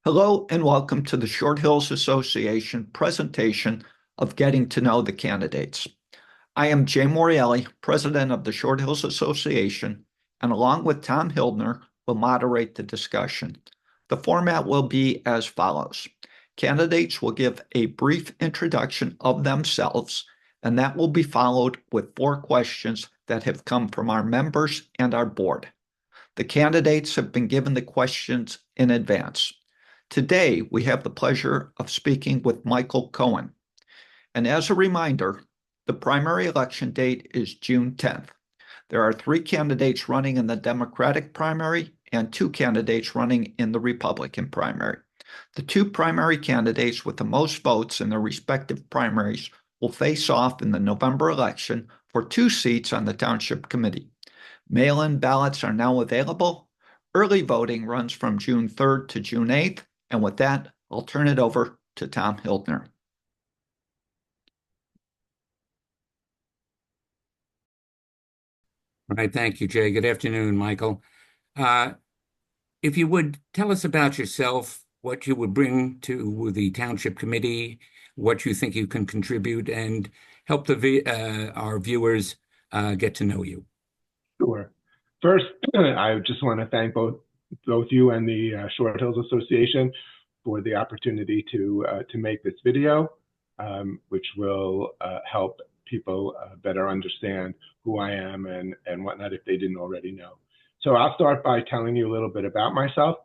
Hello and welcome to the Short Hills Association presentation of Getting to Know the Candidates. I am Jay Morielli, President of the Short Hills Association, and along with Tom Hildner, will moderate the discussion. The format will be as follows. Candidates will give a brief introduction of themselves, and that will be followed with 4 questions that have come from our members and our board. The candidates have been given the questions in advance. Today, we have the pleasure of speaking with Michael Cohen. And as a reminder, the primary election date is June 10th. There are 3 candidates running in the Democratic primary and 2 candidates running in the Republican primary. The 2 primary candidates with the most votes in their respective primaries will face off in the November election for 2 seats on the Township Committee. Mail-in ballots are now available. Early voting runs from June 3rd to June 8th. And with that, I'll turn it over to Tom Hildner. All right, thank you, Jay. Good afternoon, Michael. If you would tell us about yourself, what you would bring to the Township Committee, what you think you can contribute, and help our viewers get to know you. Sure. First, I just want to thank both you and the Short Hills Association for the opportunity to make this video, which will help people better understand who I am and whatnot if they didn't already know. So I'll start by telling you a little bit about myself.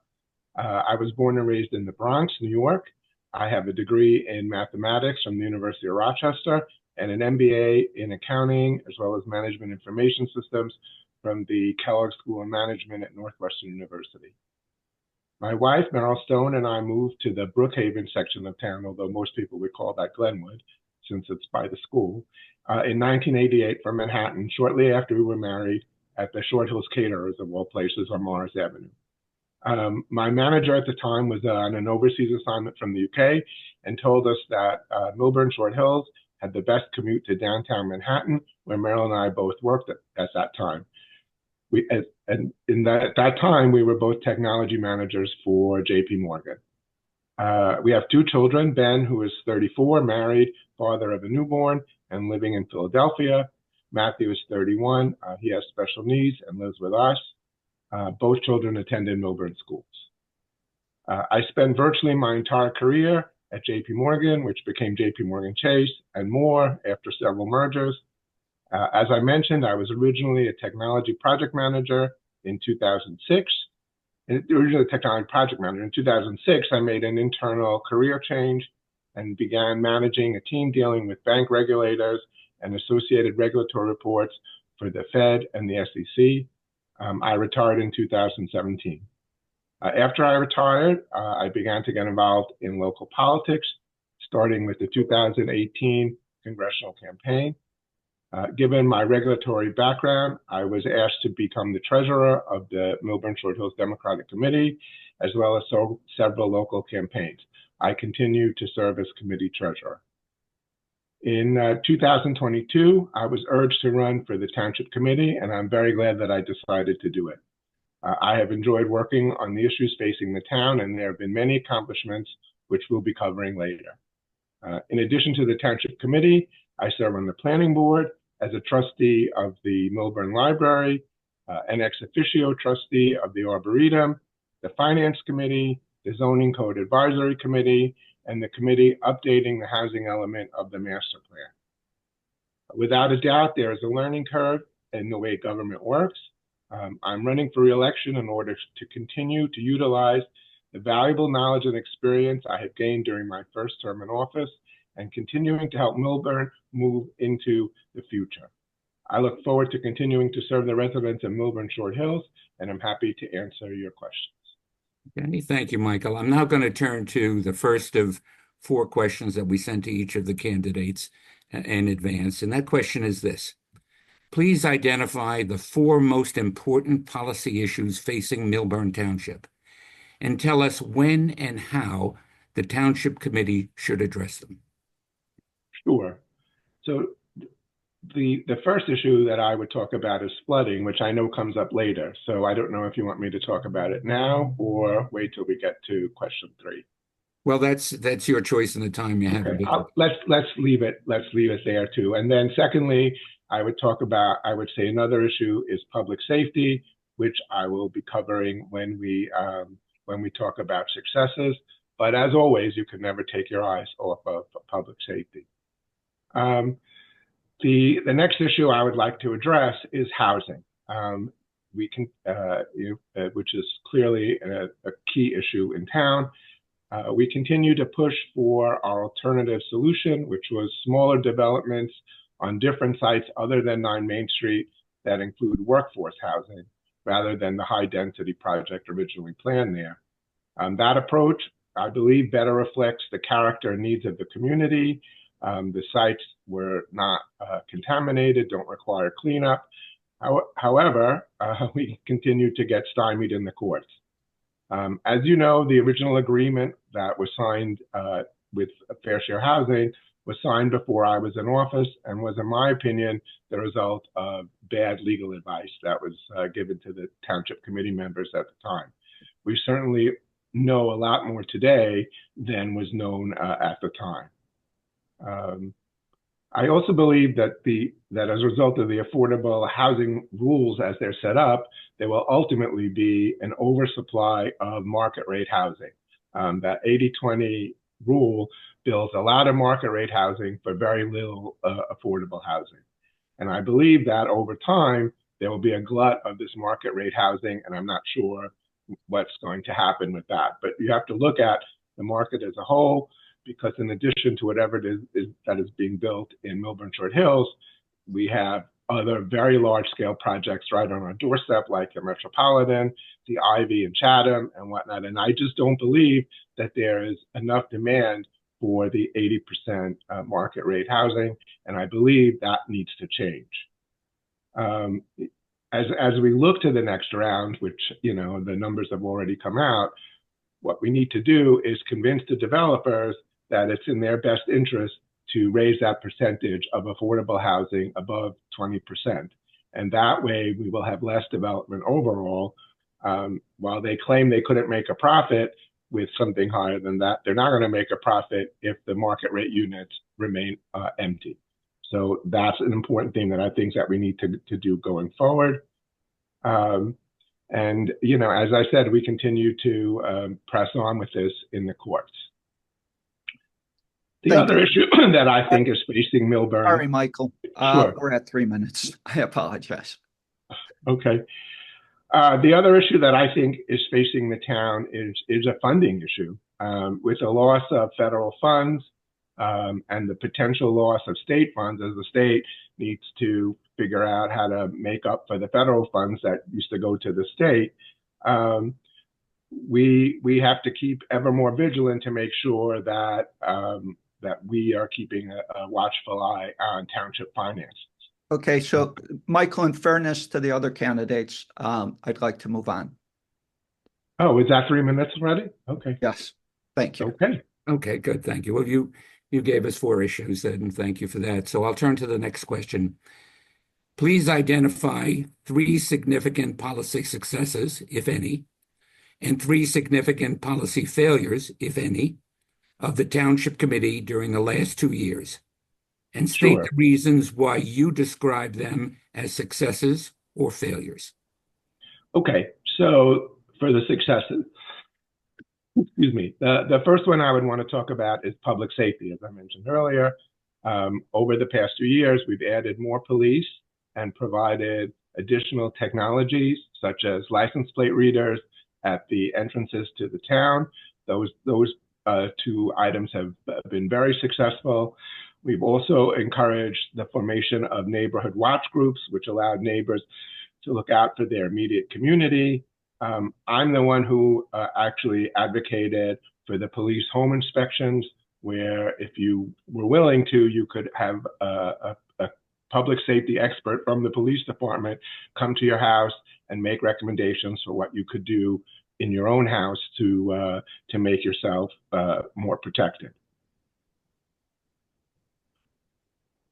I was born and raised in the Bronx, New York. I have a degree in mathematics from the University of Rochester and an MBA in accounting as well as management information systems from the Kellogg School of Management at Northwestern University. My wife, Meryl Stone, and I moved to the Brookhaven section of town, although most people would call that Glenwood, since it's by the school, in 1988 from Manhattan, shortly after we were married at the Short Hills Caterers, of all places, on Morris Avenue. My manager at the time was on an overseas assignment from the UK and told us that Milburn Short Hills had the best commute to downtown Manhattan, where Meryl and I both worked at that time. And in that time, we were both technology managers for JP Morgan. We have 2 children, Ben, who is 34, married, father of a newborn, and living in Philadelphia. Matthew is 31. He has special needs and lives with us. Both children attended Milburn schools. I spent virtually my entire career at JP Morgan, which became JP Morgan Chase, and more after several mergers. As I mentioned, I was originally a technology project manager in 2006. Originally a technology project manager. In 2006, I made an internal career change and began managing a team dealing with bank regulators and associated regulatory reports for the Fed and the SEC. I retired in 2017. After I retired, I began to get involved in local politics, starting with the 2018 congressional campaign. Given my regulatory background, I was asked to become the treasurer of the Milburn Short Hills Democratic Committee, as well as several local campaigns. I continue to serve as committee treasurer. In 2022, I was urged to run for the Township Committee, and I'm very glad that I decided to do it. I have enjoyed working on the issues facing the town, and there have been many accomplishments, which we'll be covering later. In addition to the Township Committee, I serve on the Planning Board as a trustee of the Milburn Library, an ex officio trustee of the Arboretum, the Finance Committee, the Zoning Code Advisory Committee, and the committee updating the housing element of the master plan. Without a doubt, there is a learning curve in the way government works. I'm running for re-election in order to continue to utilize the valuable knowledge and experience I have gained during my first term in office and continuing to help Milburn move into the future. I look forward to continuing to serve the residents of Milburn Short Hills, and I'm happy to answer your questions. Okay, thank you, Michael. I'm now going to turn to the first of 4 questions that we sent to each of the candidates in advance. And that question is this. Please identify the 4 most important policy issues facing Milburn Township and tell us when and how the Township Committee should address them. Sure. So The first issue that I would talk about is flooding, which I know comes up later. So I don't know if you want me to talk about it now or wait till we get to question 3. Well, that's your choice and the time you have. Okay, let's leave it there too. And then secondly, I would say another issue is public safety, which I will be covering when we talk about successes. But as always, you can never take your eyes off of public safety. The next issue I would like to address is housing. Which is clearly a key issue in town. We continue to push for our alternative solution, which was smaller developments on different sites other than 9 Main Street that include workforce housing, rather than the high-density project originally planned there. That approach, I believe, better reflects the character and needs of the community. The sites were not contaminated, don't require cleanup. However, we continue to get stymied in the courts. As you know, the original agreement that was signed with Fair Share Housing was signed before I was in office and was, in my opinion, the result of bad legal advice that was given to the township committee members at the time. We certainly know a lot more today than was known at the time. I also believe that as a result of the affordable housing rules as they're set up, there will ultimately be an oversupply of market rate housing. That 80-20 rule builds a lot of market rate housing for very little affordable housing. And I believe that over time, there will be a glut of this market rate housing, and I'm not sure what's going to happen with that. But you have to look at the market as a whole, because in addition to whatever it is that is being built in Milburn Short Hills, we have other very large-scale projects right on our doorstep, like the Metropolitan, the Ivy and Chatham and whatnot. And I just don't believe that there is enough demand for the 80% market rate housing, and I believe that needs to change. As we look to the next round, which, the numbers have already come out, what we need to do is convince the developers that it's in their best interest to raise that percentage of affordable housing above 20%. And that way we will have less development overall. While they claim they couldn't make a profit with something higher than that, they're not going to make a profit if the market rate units remain empty. So that's an important thing that I think that we need to do going forward. And, as I said, we continue to press on with this in the courts. The other issue that I think is facing Milburn. Sorry, Michael. Sure. We're at 3 minutes. I apologize. Okay. The other issue that I think is facing the town is a funding issue. With the loss of federal funds and the potential loss of state funds, as the state needs to figure out how to make up for the federal funds that used to go to the state, we have to keep ever more vigilant to make sure that that we are keeping a watchful eye on township finances. Okay, so Michael, in fairness to the other candidates, I'd like to move on. Oh, is that 3 minutes already? Okay. Yes, thank you. Okay. Okay, good, thank you. Well, you gave us 4 issues, and thank you for that. So I'll turn to the next question. Please identify 3 significant policy successes, if any, and 3 significant policy failures, if any, of the Township Committee during the last 2 years, and state Sure. the reasons why you describe them as successes or failures. Okay, so for the successes, excuse me, the first one I would want to talk about is public safety. As I mentioned earlier, over the past 2 years, we've added more police and provided additional technologies such as license plate readers at the entrances to the town. Those 2 items have been very successful. We've also encouraged the formation of neighborhood watch groups, which allowed neighbors to look out for their immediate community. I'm the one who actually advocated for the police home inspections, where if you were willing to, you could have a public safety expert from the police department come to your house and make recommendations for what you could do in your own house to make yourself more protected.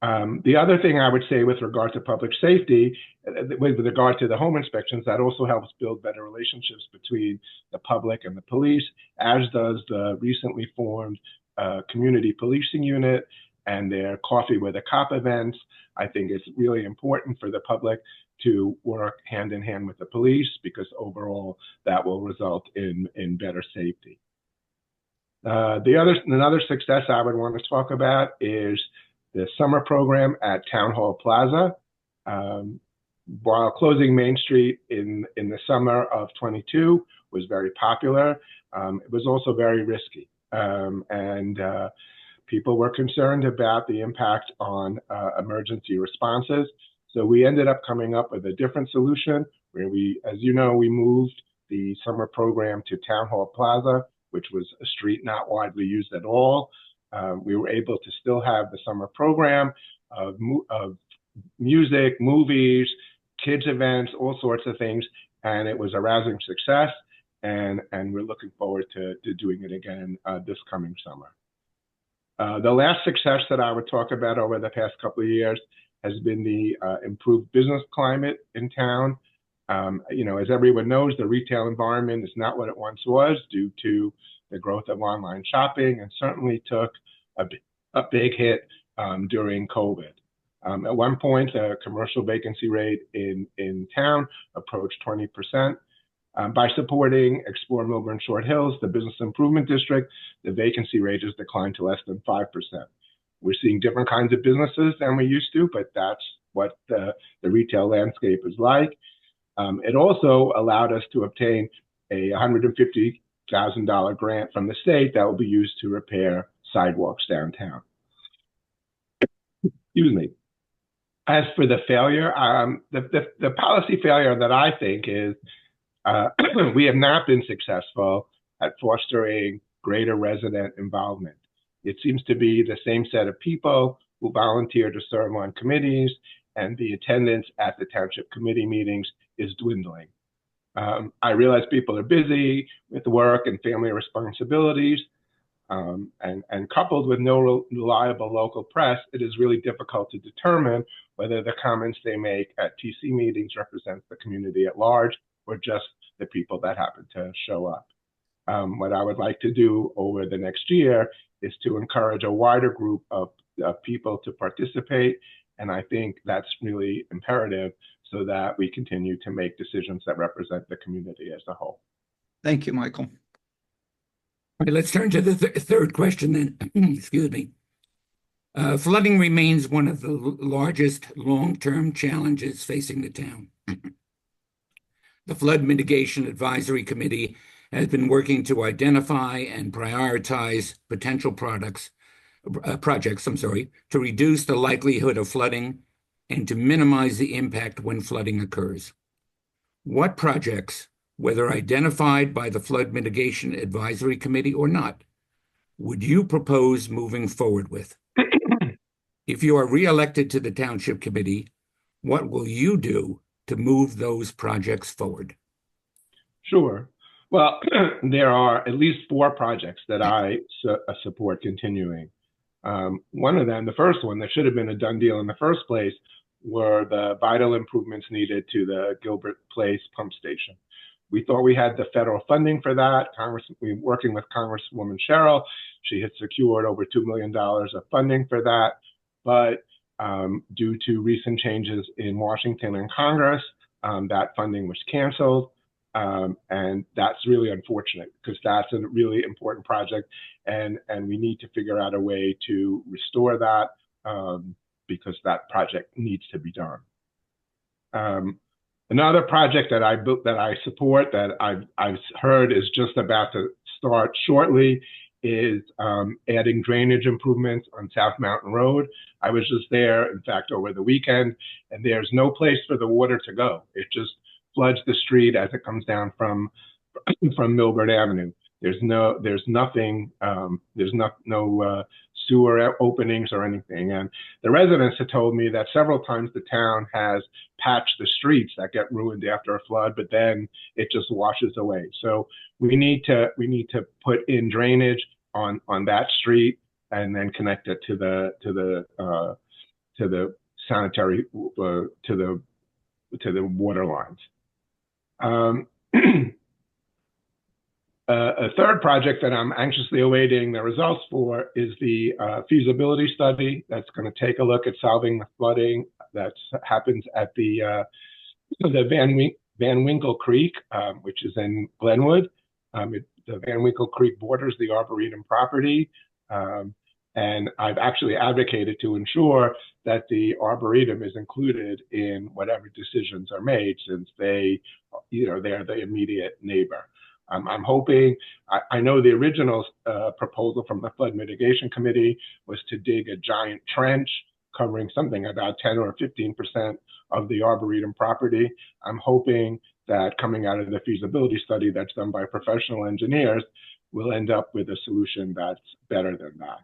The other thing I would say with regard to public safety, with regard to the home inspections, that also helps build better relationships between the public and the police, as does the recently formed community policing unit and their Coffee with a Cop events. I think it's really important for the public to work hand in hand with the police, because overall that will result in better safety. Another success I would want to talk about is the summer program at Town Hall Plaza. While closing Main Street in the summer of 22 was very popular, it was also very risky. People were concerned about the impact on emergency responses. So we ended up coming up with a different solution where we, as you know, we moved the summer program to Town Hall Plaza, which was a street not widely used at all. We were able to still have the summer program of music, movies, kids events, all sorts of things, and it was a rousing success. And we're looking forward to doing it again this coming summer. The last success that I would talk about over the past couple of years has been the improved business climate in town. As everyone knows, the retail environment is not what it once was due to the growth of online shopping, and certainly took a big hit during COVID. At one point, the commercial vacancy rate in town approached 20%. By supporting Explore Milburn Short Hills, the business improvement district, the vacancy rate has declined to less than 5%. We're seeing different kinds of businesses than we used to, but that's what the retail landscape is like. It also allowed us to obtain a $150,000 grant from the state that will be used to repair sidewalks downtown. Excuse me. As for the failure, the policy failure that I think is we have not been successful at fostering greater resident involvement. It seems to be the same set of people who volunteer to serve on committees, and the attendance at the township committee meetings is dwindling. I realize people are busy with work and family responsibilities, and coupled with no reliable local press, it is really difficult to determine whether the comments they make at TC meetings represent the community at large or just the people that happen to show up. What I would like to do over the next year is to encourage a wider group of people to participate, and I think that's really imperative so that we continue to make decisions that represent the community as a whole. Thank you, Michael. All right, let's turn to the third question then. Excuse me. Flooding remains one of the largest long-term challenges facing the town. The Flood Mitigation Advisory Committee has been working to identify and prioritize potential projects, to reduce the likelihood of flooding and to minimize the impact when flooding occurs. What projects, whether identified by the Flood Mitigation Advisory Committee or not, would you propose moving forward with? If you are reelected to the Township Committee, what will you do to move those projects forward? Sure. Well, there are at least 4 projects that I support continuing. One of them, the first one that should have been a done deal in the first place, were the vital improvements needed to the Gilbert Place pump station. We thought we had the federal funding for that. We were working with Congresswoman Sherrill. She had secured over $2 million of funding for that. But due to recent changes in Washington and Congress, that funding was canceled. And that's really unfortunate, because that's a really important project, and we need to figure out a way to restore that, because that project needs to be done. Another project that I support, that I've heard is just about to start shortly, is adding drainage improvements on South Mountain Road. I was just there, in fact, over the weekend, and there's no place for the water to go. It just floods the street as it comes down from Milburn Avenue. There's no sewer openings or anything. And the residents have told me that several times the town has patched the streets that get ruined after a flood, but then it just washes away. So we need to put in drainage on that street and then connect it to the sanitary to the water lines. A third project that I'm anxiously awaiting the results for is the feasibility study that's going to take a look at solving the flooding that happens at the Van Winkle Creek, which is in Glenwood. The Van Winkle Creek borders the Arboretum property, and I've actually advocated to ensure that the Arboretum is included in whatever decisions are made, since they're the immediate neighbor. I'm hoping, I know the original proposal from the Flood Mitigation Committee was to dig a giant trench covering something about 10 or 15% of the Arboretum property. I'm hoping that coming out of the feasibility study that's done by professional engineers, we'll end up with a solution that's better than that.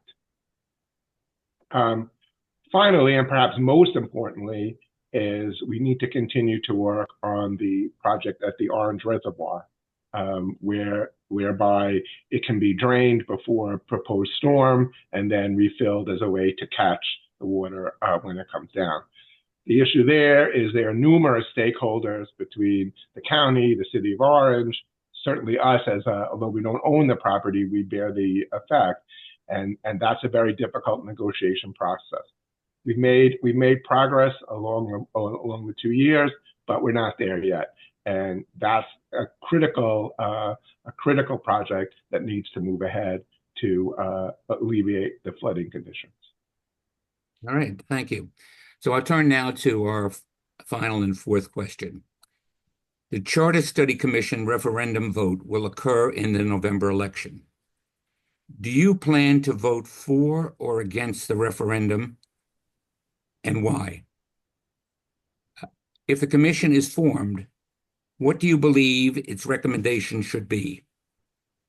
Finally, and perhaps most importantly, is we need to continue to work on the project at the Orange Reservoir, whereby it can be drained before a proposed storm and then refilled as a way to catch the water when it comes down. The issue there is there are numerous stakeholders between the county, the city of Orange, certainly us although we don't own the property, we bear the effect, and that's a very difficult negotiation process. We've made progress along the 2 years, but we're not there yet, and that's a critical project that needs to move ahead to alleviate the flooding conditions. All right, thank you. So I'll turn now to our final and fourth question. The Charter Study Commission referendum vote will occur in the November election. Do you plan to vote for or against the referendum, and why? If the commission is formed, what do you believe its recommendation should be?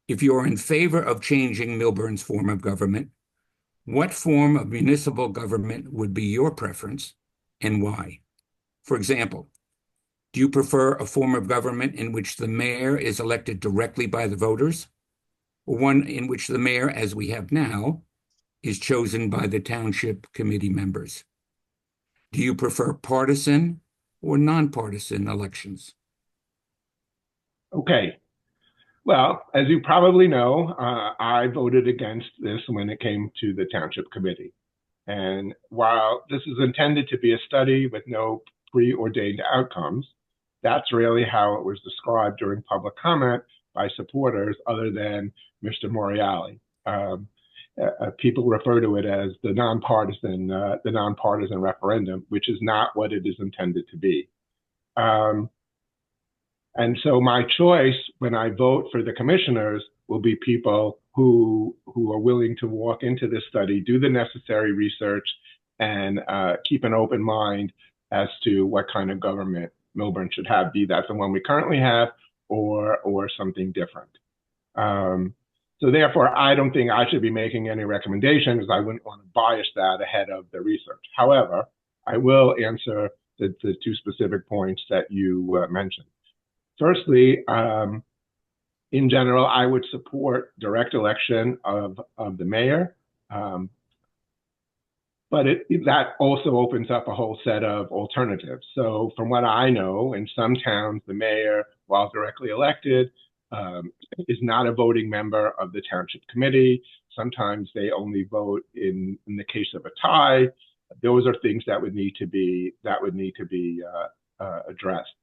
If you're in favor of changing Millburn's form of government, what form of municipal government would be your preference, and why? For example, do you prefer a form of government in which the mayor is elected directly by the voters, or one in which the mayor, as we have now, is chosen by the township committee members? Do you prefer partisan or nonpartisan elections? Okay. Well, as you probably know, I voted against this when it came to the Township Committee. And while this is intended to be a study with no preordained outcomes, that's really how it was described during public comment by supporters other than Mr. Morreale. People refer to it as the nonpartisan referendum, which is not what it is intended to be. And so my choice when I vote for the commissioners will be people who are willing to walk into this study, do the necessary research, and keep an open mind as to what kind of government Millburn should have, be that the one we currently have or something different. So therefore, I don't think I should be making any recommendations, because I wouldn't want to bias that ahead of the research. However, I will answer the two specific points that you mentioned. Firstly, in general, I would support direct election of the mayor, but that also opens up a whole set of alternatives. So from what I know, in some towns, the mayor, while directly elected, is not a voting member of the township committee. Sometimes they only vote in the case of a tie. Those are things that would need to be addressed.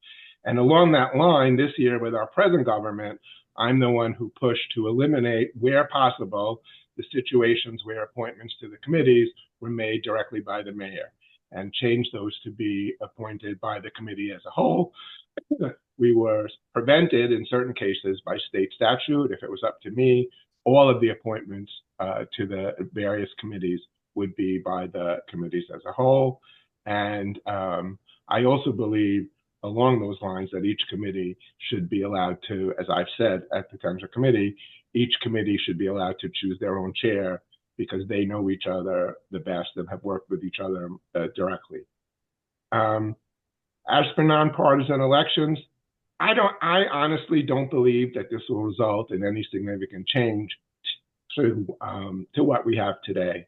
And along that line, this year with our present government, I'm the one who pushed to eliminate, where possible, the situations where appointments to the committees were made directly by the mayor, and change those to be appointed by the committee as a whole. We were prevented in certain cases by state statute. If it was up to me, all of the appointments to the various committees would be by the committees as a whole. And I also believe along those lines that each committee should be allowed to, as I've said at the Township Committee, each committee should be allowed to choose their own chair, because they know each other the best and have worked with each other directly. As for nonpartisan elections, I honestly don't believe that this will result in any significant change to what we have today.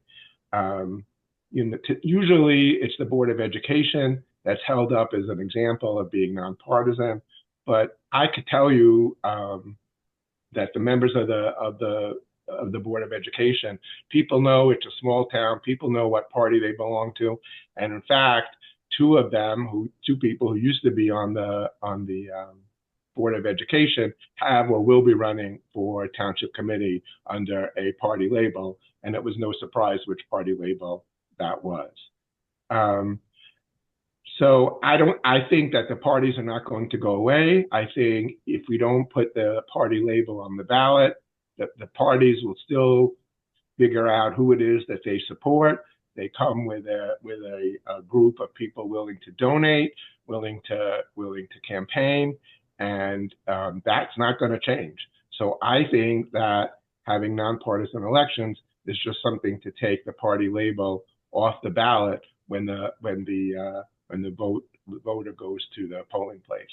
usually it's the Board of Education that's held up as an example of being nonpartisan. But I could tell you that the members of the Board of Education, people know it's a small town. People know what party they belong to, and in fact, two people who used to be on the Board of Education have or will be running for township committee under a party label, and it was no surprise which party label that was. So I think that the parties are not going to go away. I think if we don't put the party label on the ballot, the parties will still figure out who it is that they support. They come with a group of people willing to donate, willing to campaign, and that's not going to change. So I think that having nonpartisan elections is just something to take the party label off the ballot when the voter goes to the polling place.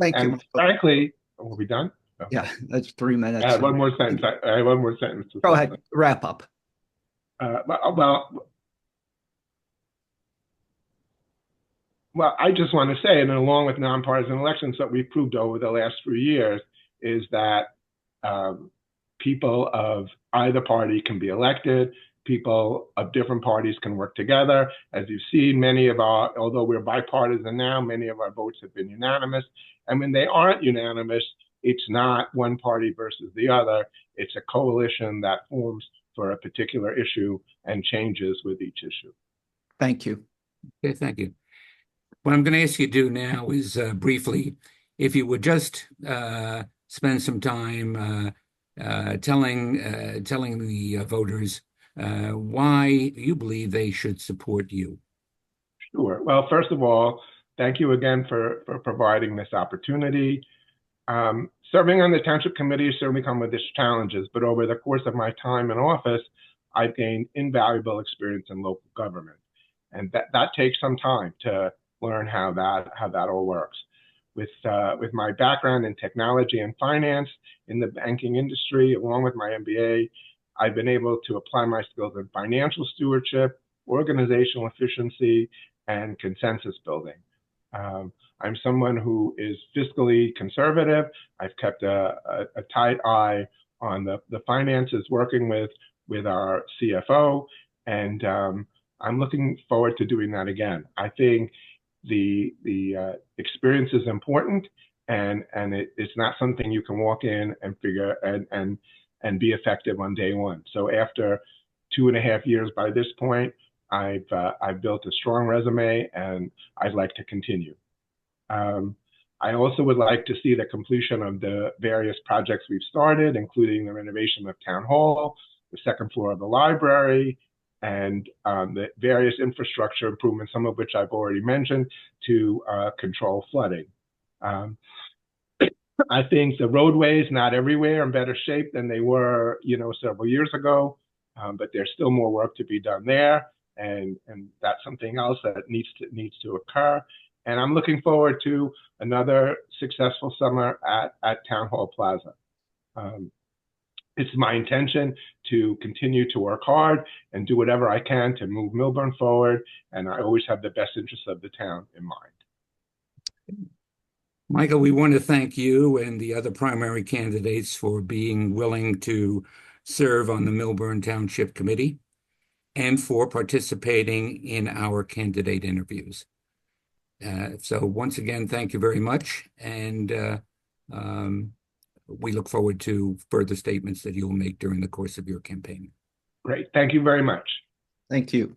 Thank you. And frankly, are we done? Okay. Yeah, that's 3 minutes. I have one more sentence. I have one more sentence. Go ahead, wrap up. Well, I just want to say, and along with nonpartisan elections that we've proved over the last few years, is that people of either party can be elected. People of different parties can work together. As you've seen, although we're bipartisan now, many of our votes have been unanimous. And when they aren't unanimous, it's not one party versus the other. It's a coalition that forms for a particular issue and changes with each issue. Thank you. Okay, thank you. What I'm going to ask you to do now is briefly, if you would just spend some time telling the voters why you believe they should support you. Sure. Well, first of all, thank you again for providing this opportunity. Serving on the township committee has certainly come with its challenges, but over the course of my time in office, I've gained invaluable experience in local government, and that takes some time to learn how that all works. With my background in technology and finance in the banking industry, along with my MBA, I've been able to apply my skills in financial stewardship, organizational efficiency, and consensus building. I'm someone who is fiscally conservative. I've kept a tight eye on the finances, working with our CFO, and I'm looking forward to doing that again. I think the experience is important, and it's not something you can walk in and figure and be effective on day one. So after 2.5 years by this point, I've built a strong resume, and I'd like to continue. I also would like to see the completion of the various projects we've started, including the renovation of Town Hall, the second floor of the library, and the various infrastructure improvements, some of which I've already mentioned, to control flooding. I think the roadways, not everywhere, are in better shape than they were, several years ago, but there's still more work to be done there, and that's something else that needs to occur. And I'm looking forward to another successful summer at Town Hall Plaza. It's my intention to continue to work hard and do whatever I can to move Millburn forward, and I always have the best interests of the town in mind. Michael, we want to thank you and the other primary candidates for being willing to serve on the Millburn Township Committee and for participating in our candidate interviews. So once again, thank you very much, and we look forward to further statements that you will make during the course of your campaign. Great. Thank you very much. Thank you.